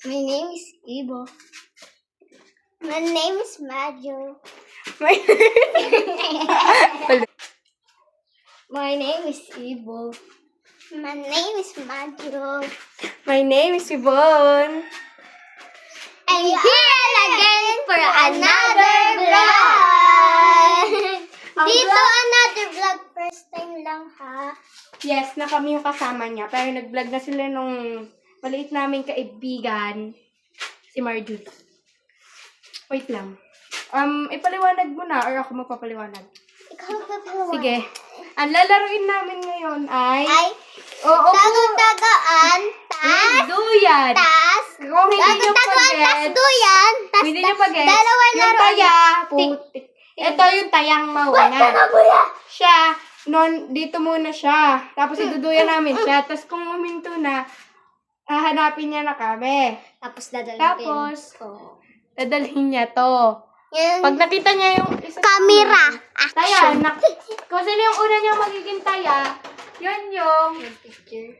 My name is Ibo. My name is Majo. My name is Ibo. My name is Majo. My name is Yvonne. And here again for another vlog. Dito another vlog. First time lang ha. Yes, na kami yung kasama niya. Pero nag-vlog na sila nung maliit naming kaibigan, si Marjorie. Wait lang. Ipaliwanag mo na or ako magpapaliwanag? Ikaw ba? Sige. Ang lalaruin namin ngayon ay... Tago-tagaan. Tas. Duyan. Tas. Kung hindi nyo Tago-tagaan. Tas pag-gets, duyan. Tas. hindi nyo pag-gets, Dalawa yung laruin. taya, putik. Ito yung tayang mauna. Siya, dito muna siya. Tapos iduduyan namin siya. Tapos kung uminto na, hahanapin niya na kami. Tapos dadalhin. Tapos, dadalhin niya to. Yan. Pag nakita niya yung isa Camera. taya, kung sino yung una niya magiging taya, yun yung... Picture.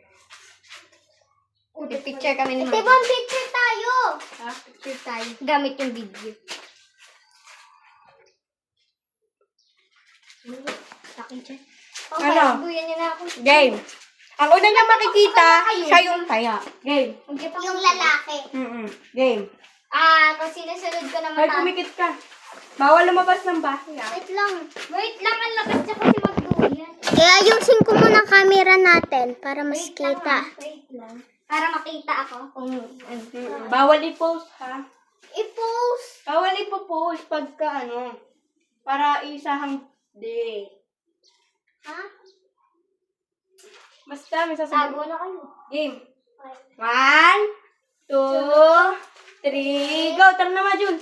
Picture kami ni Mama. Picture tayo. Ha? Picture tayo. Gamit yung video. Sa akin dyan. Okay, Ano? buyan niyo na ako. Game. Ang una niya makikita, siya yung taya. Game. Yung lalaki. Game. Kung sinusunod ko naman. Hoy, kumikit ka. Bawal lumabas ng bahay, ah. Wait lang. Wait lang, ang lakas niya kasi magduyan. Kaya ayusin ko muna ang camera natin para mas kita. Wait lang. Para makita ako kung Bawal i-post, ha? i-post. Bawal i-post pagka para isahang day. Ha? Basta, may sasabihin. Tago na kayo. Game. 1, 2, 3, go! Tara na, Majul.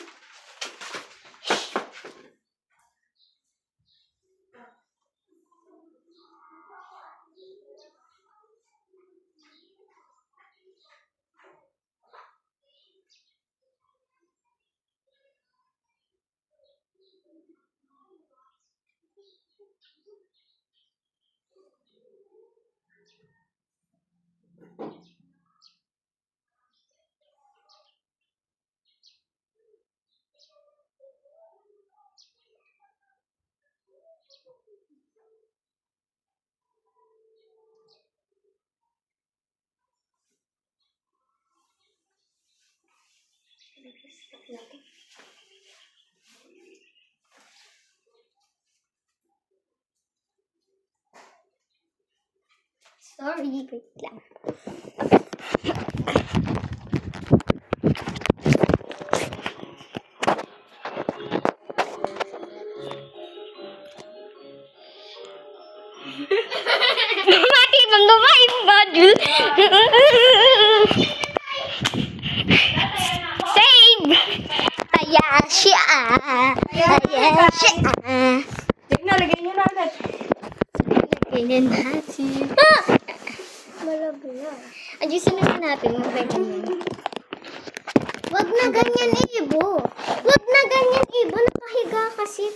Sorry, wait lang. Mati bang lumain, Badul? Save! Taya siya. Taya siya. Game na, lagay niyo na agad. Ganyan natin. Malabo na. Ayusin na natin mo ganyan. Wag na ganyan, Ibo. Wag na ganyan, Ibo. Nakahiga kasi.